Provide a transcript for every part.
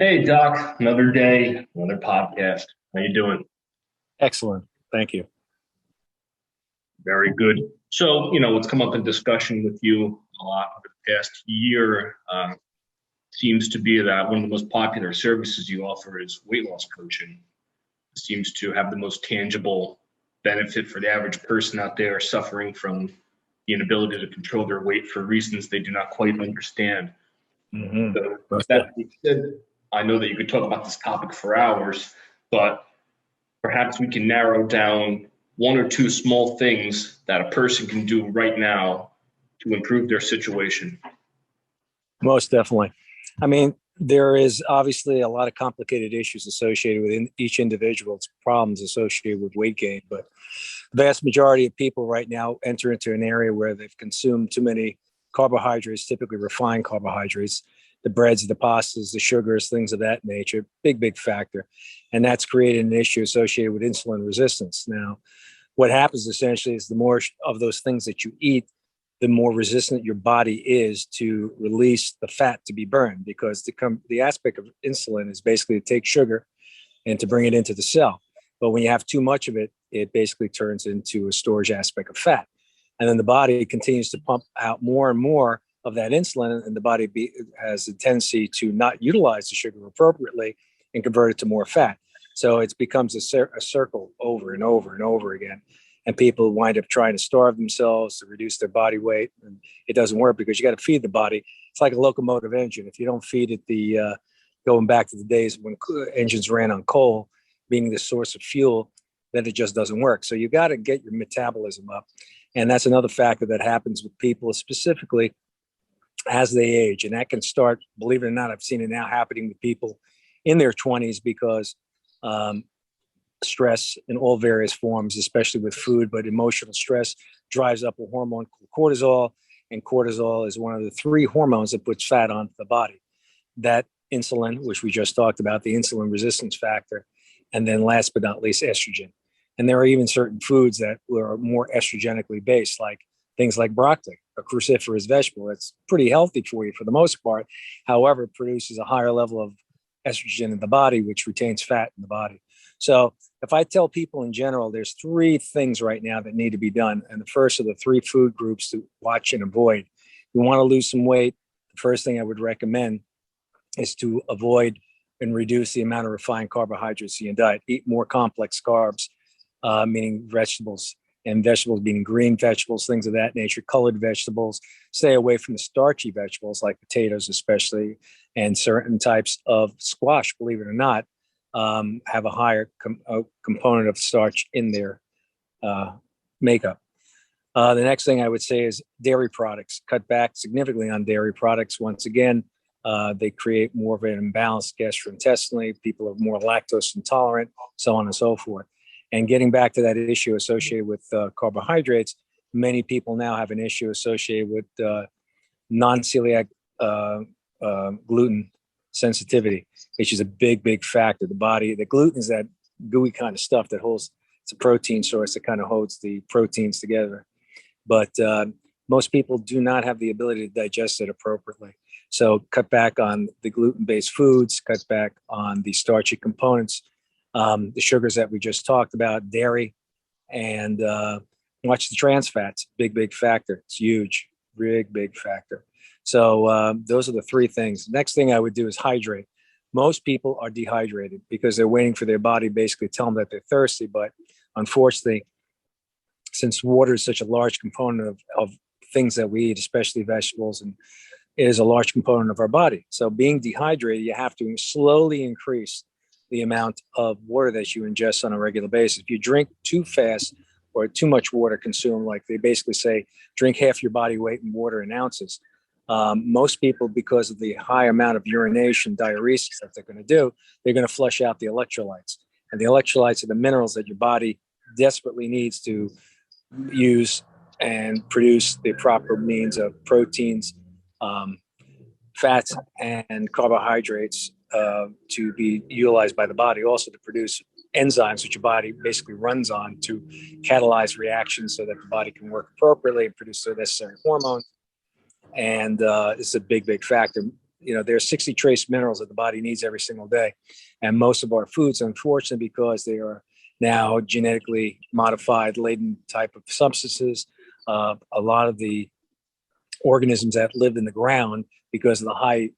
Hey Doc, another day, another podcast. How you doing? Excellent. Thank you. Very good. So, what's come up in discussion with you a lot over the past year seems to be that one of the most popular services you offer is weight loss coaching. It seems to have the most tangible benefit for the average person out there suffering from the inability to control their weight for reasons they do not quite understand. Hmm. So, with that being said, I know that you could talk about this topic for hours, but perhaps we can narrow down one or two small things that a person can do right now to improve their situation. Most definitely. I mean, there is obviously a lot of complicated issues associated with each individual's problems associated with weight gain, but the vast majority of people right now enter into an area where they've consumed too many carbohydrates, typically refined carbohydrates, the breads, the pastas, the sugars, things of that nature. Big factor. And that's created an issue associated with insulin resistance. Now, what happens essentially is the more of those things that you eat, the more resistant your body is to release the fat to be burned, because the aspect of insulin is basically to take sugar and to bring it into the cell. But when you have too much of it, it basically turns into a storage aspect of fat. And then the body continues to pump out more and more of that insulin, and the has a tendency to not utilize the sugar appropriately and convert it to more fat. So it becomes a circle over and over and over again. And people wind up trying to starve themselves to reduce their body weight. And it doesn't work because you got to feed the body. It's like a locomotive engine. If you don't feed it going back to the days when engines ran on coal, being the source of fuel, then it just doesn't work. So you got to get your metabolism up. And that's another factor that happens with people, specifically as they age. And that can start, believe it or not, I've seen it now happening with people in their 20s because um, stress in all various forms, especially with food, but emotional stress drives up a hormone called cortisol. And cortisol is one of the three hormones that puts fat onto the body. That insulin, which we just talked about, the insulin resistance factor, and then last but not least, estrogen. And there are even certain foods that are more estrogenically based, like things like broccoli, a cruciferous vegetable. It's pretty healthy for you for the most part. However, it produces a higher level of estrogen in the body, which retains fat in the body. So if I tell people in general, there's three things right now that need to be done. And the first of the three food groups to watch and avoid. You want to lose some weight. The first thing I would recommend is to avoid and reduce the amount of refined carbohydrates in your diet. Eat more complex carbs, meaning vegetables, and vegetables being green vegetables, things of that nature, colored vegetables. Stay away from the starchy vegetables like potatoes, especially, and certain types of squash, believe it or not, have a higher component of starch in their uh, makeup. The next thing I would say is dairy products. Cut back significantly on dairy products. Once again, they create more of an imbalance gastrointestinally. People are more lactose intolerant, so on and so forth. And getting back to that issue associated with carbohydrates, many people now have an issue associated with non-celiac gluten sensitivity, which is a big factor. The gluten is that gooey kind of stuff that holds, it's a protein source that kind of holds the proteins together. But most people do not have the ability to digest it appropriately. So cut back on the gluten-based foods, cut back on the starchy components, the sugars that we just talked about, dairy, and watch the trans fats. Big factor. It's huge, big factor. So those are the three things. Next thing I would do is hydrate. Most people are dehydrated because they're waiting for their body basically to tell them that they're thirsty. But unfortunately, since water is such a large component of things that we eat, especially vegetables, and it is a large component of our body. So being dehydrated, you have to slowly increase the amount of water that you ingest on a regular basis. If you drink too fast or too much water consumed, like they basically say, drink half your body weight in water in ounces. Most people, because of the high amount of urination, diuresis that they're going to do, they're going to flush out the electrolytes. And the electrolytes are the minerals that your body desperately needs to use and produce the proper means of proteins, um, fats, and carbohydrates to be utilized by the body, also to produce enzymes, which your body basically runs on to catalyze reactions so that the body can work appropriately and produce the necessary hormones. And it's a big factor. there's 60 trace minerals that the body needs every single day. And most of our foods, unfortunately, because they are now genetically modified laden type of substances, a lot of the organisms that live in the ground, because of the high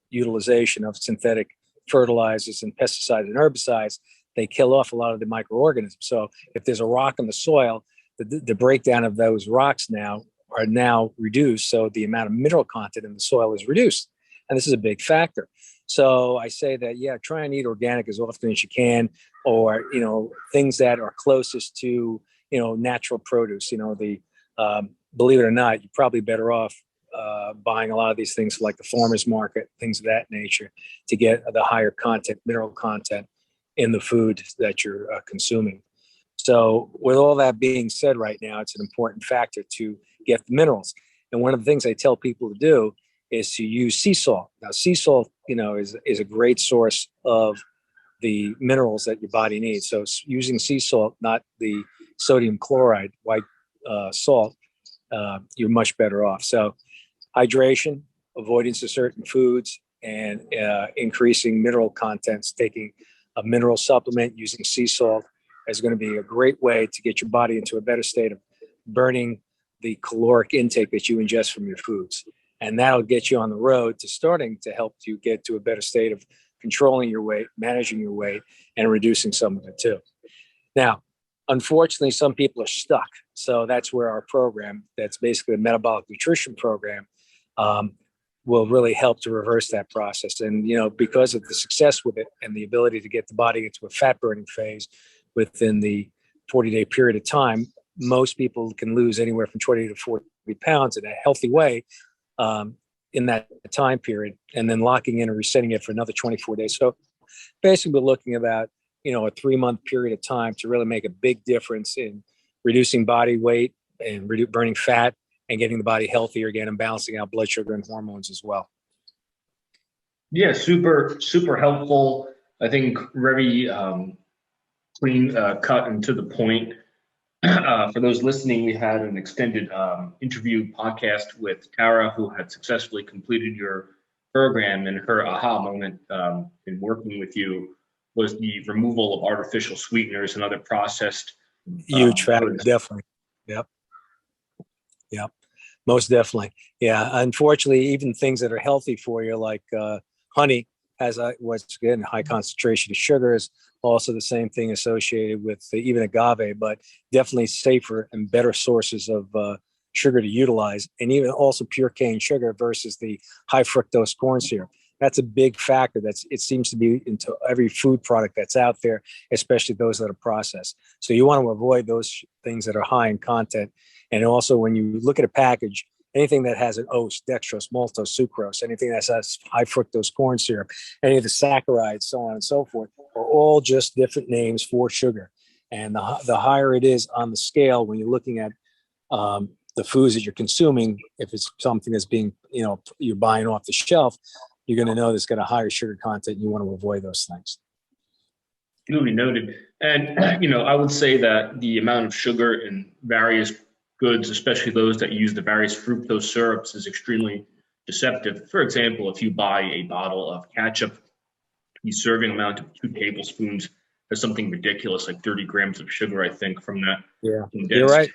utilization of synthetic fertilizers and pesticides and herbicides, they kill off a lot of the microorganisms. So if there's a rock in the soil, the breakdown of those rocks are now reduced. So the amount of mineral content in the soil is reduced. And this is a big factor. So I say that, yeah, try and eat organic as often as you can, or, things that are closest to, natural produce. Believe it or not, you're probably better off buying a lot of these things like the farmer's market, things of that nature, to get the higher content, mineral content in the food that you're consuming. So with all that being said, right now, it's an important factor to get the minerals. And one of the things I tell people to do is to use sea salt. Now, sea salt, is a great source of the minerals that your body needs. So using sea salt, not the sodium chloride, white salt, you're much better off. So hydration, avoidance of certain foods, and increasing mineral contents, taking a mineral supplement using sea salt is going to be a great way to get your body into a better state of burning the caloric intake that you ingest from your foods. And that'll get you on the road to starting to help you get to a better state of controlling your weight, managing your weight, and reducing some of it too. Now, unfortunately, some people are stuck. So that's where our program, that's basically a metabolic nutrition program, will really help to reverse that process. And, because of the success with it and the ability to get the body into a fat burning phase within the 40-day period of time, most people can lose anywhere from 20 to 40 pounds in a healthy way in that time period, and then locking in and resetting it for another 24 days. So basically, we're looking about, a 3-month period of time to really make a big difference in reducing body weight and burning fat and getting the body healthier again and balancing out blood sugar and hormones as well. Yeah, super, super helpful. I think very clean cut and to the point. For those listening, we had an extended interview podcast with Tara, who had successfully completed your program, and her aha moment in working with you was the removal of artificial sweeteners and other processed huge factor, goods. definitely. Yep. Most definitely. Yeah. Unfortunately, even things that are healthy for you, like honey, has once again high concentration of sugars. Also, the same thing associated with even agave, but definitely safer and better sources of sugar to utilize, and even also pure cane sugar versus the high fructose corn syrup. That's a big factor. It seems to be into every food product that's out there, especially those that are processed. So you want to avoid those things that are high in content. And also, when you look at a package, anything that has an oats, dextrose, maltose, sucrose, anything that has high fructose corn syrup, any of the saccharides, so on and so forth, are all just different names for sugar. And the higher it is on the scale, when you're looking at the foods that you're consuming, if it's something that's being, you're buying off the shelf, you're going to know that's got a higher sugar content, and you want to avoid those things. Duly noted. And, I would say that the amount of sugar in various goods, especially those that use the various fructose syrups, is extremely deceptive. For example, if you buy a bottle of ketchup, the serving amount of 2 tablespoons has something ridiculous, like 30 grams of sugar, I think, from that. Yeah, condensed. You're right.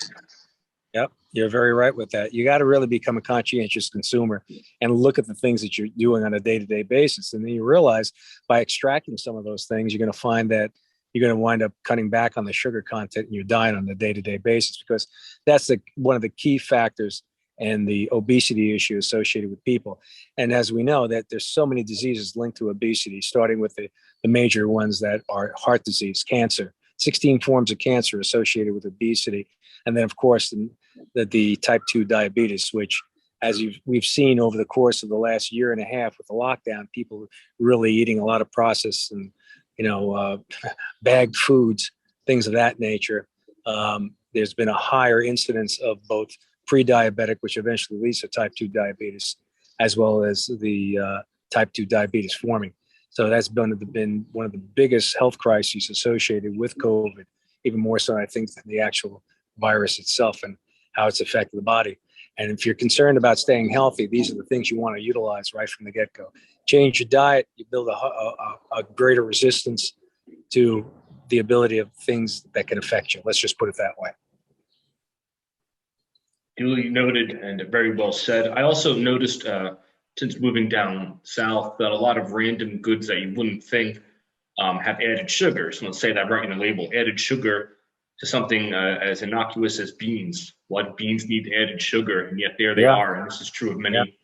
Yep, you're very right with that. You got to really become a conscientious consumer and look at the things that you're doing on a day-to-day basis. And then you realize by extracting some of those things, you're going to find that you're going to wind up cutting back on the sugar content in your diet on a day-to-day basis, because that's one of the key factors and the obesity issue associated with people. And as we know, that there's so many diseases linked to obesity, starting with the major ones that are heart disease, cancer, 16 forms of cancer associated with obesity. And then, of course, the type 2 diabetes, which, as we've seen over the course of the last year and a half with the lockdown, people really eating a lot of processed and, bagged foods, things of that nature. There's been a higher incidence of both pre-diabetic, which eventually leads to type 2 diabetes, as well as the type 2 diabetes forming. So that's been one of the biggest health crises associated with COVID, even more so, I think, than the actual virus itself and how it's affected the body. And if you're concerned about staying healthy, these are the things you want to utilize right from the get-go. Change your diet, you build a greater resistance to the ability of things that can affect you. Let's just put it that way. Duly noted and very well said. I also noticed since moving down south that a lot of random goods that you wouldn't think have added sugar. So let's say that right in the label, added sugar to something as innocuous as beans. What beans need added sugar, and yet there they are. And this is true of many.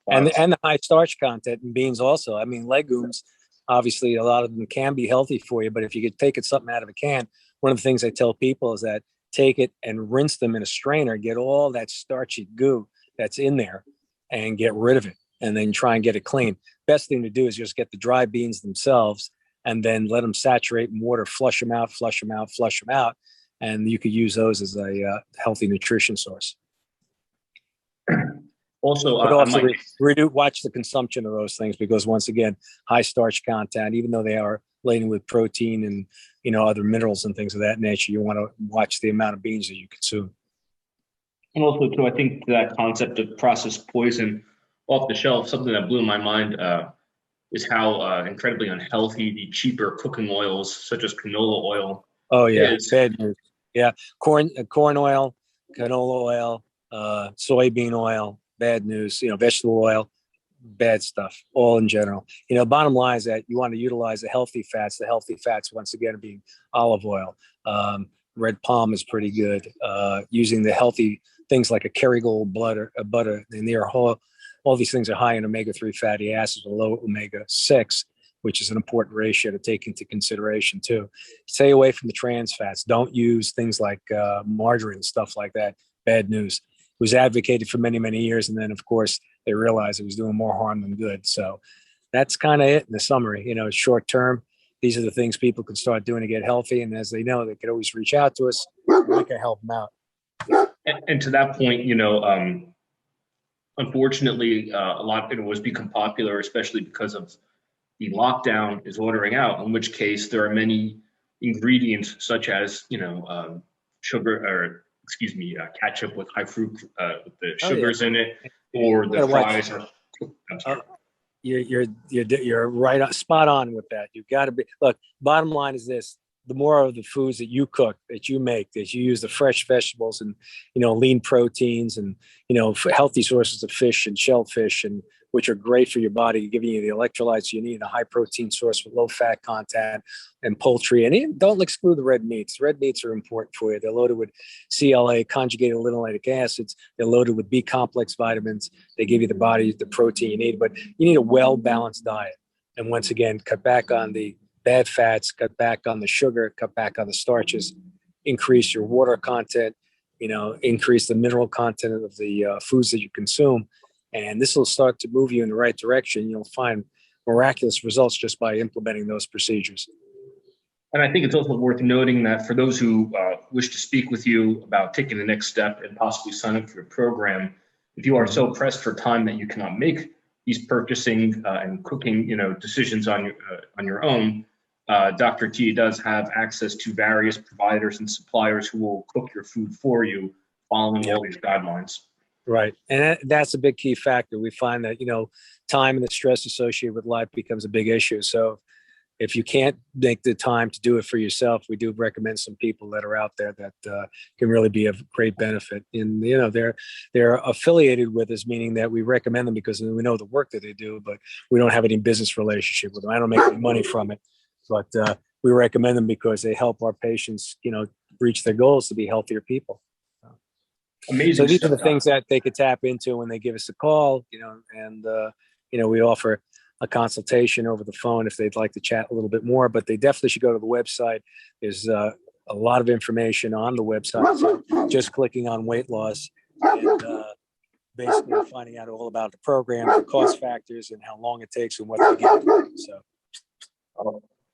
And the high starch content in beans also. I mean, legumes, obviously, a lot of them can be healthy for you, but if you could take something out of a can, one of the things I tell people is that take it and rinse them in a strainer, get all that starchy goo that's in there and get rid of it, and then try and get it clean. Best thing to do is just get the dry beans themselves and then let them saturate in water, flush them out, flush them out, flush them out. And you could use those as a healthy nutrition source. Also, watch the consumption of those things, because once again, high starch content, even though they are laden with protein and other minerals and things of that nature, you want to watch the amount of beans that you consume. And also, too, I think that concept of processed poison off the shelf, something that blew my mind is how incredibly unhealthy the cheaper cooking oils, such as canola oil. Oh yeah, bad news. Yeah, corn oil, canola oil, soybean oil, bad news. Vegetable oil, bad stuff, all in general. Bottom line is that you want to utilize the healthy fats. The healthy fats, once again, being olive oil. Red palm is pretty good. Using the healthy things like a Kerrygold butter, and they are all these things are high in omega-3 fatty acids, low omega-6, which is an important ratio to take into consideration too. Stay away from the trans fats. Don't use things like margarine, stuff like that. Bad news. It was advocated for many, many years, and then of course they realized it was doing more harm than good. So that's kind of it in the summary. Short term, these are the things people can start doing to get healthy, and as they know, they can always reach out to us. We can help them out. And to that point, unfortunately, a lot of it was become popular, especially because of the lockdown is ordering out, in which case there are many ingredients such as, sugar, or excuse me, ketchup with high fruit, with the sugars in it, or the fries are. I'm sorry. You're right on, spot on with that. You've got to be, look, bottom line is this: the more of the foods that you cook, that you make, that you use the fresh vegetables and, lean proteins and, healthy sources of fish and shellfish, and which are great for your body, giving you the electrolytes you need, a high protein source with low fat content, and poultry. And don't exclude the red meats. Red meats are important for you. They're loaded with CLA, conjugated linoleic acids. They're loaded with B complex vitamins. They give you the body the protein you need, but you need a well-balanced diet. And once again, cut back on the bad fats, cut back on the sugar, cut back on the starches, increase your water content, increase the mineral content of the foods that you consume. And this will start to move you in the right direction. You'll find miraculous results just by implementing those procedures. And I think it's also worth noting that for those who wish to speak with you about taking the next step and possibly sign up for your program, if you are so pressed for time that you cannot make these purchasing and cooking, decisions on your own, Dr. T does have access to various providers and suppliers who will cook your food for you, following all these guidelines. Right. And that's a big key factor. We find that, time and the stress associated with life becomes a big issue. So if you can't make the time to do it for yourself, we do recommend some people that are out there that can really be of great benefit. And, they're affiliated with us, meaning that we recommend them because we know the work that they do, but we don't have any business relationship with them. I don't make any money from it, but we recommend them because they help our patients, reach their goals to be healthier people. Amazing. So these are the things that they could tap into when they give us a call, and we offer a consultation over the phone if they'd like to chat a little bit more, but they definitely should go to the website. There's a lot of information on the website. So just clicking on weight loss and basically finding out all about the program, the cost factors, and how long it takes and what they get. So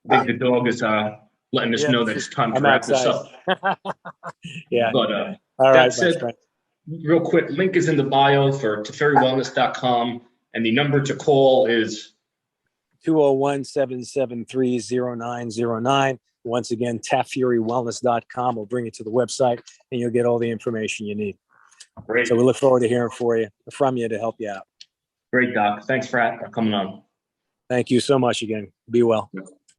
I think the dog is letting us know that it's time to wrap this up. Yeah. But all right, said, real quick, link is in the bio for TeferiWellness.com, and the number to call is 201-773-0909. Once again, TeferiWellness.com will bring you to the website, and you'll get all the information you need. Great. So we look forward to hearing from you to help you out. Great, Doc. Thanks for coming on. Thank you so much again. Be well.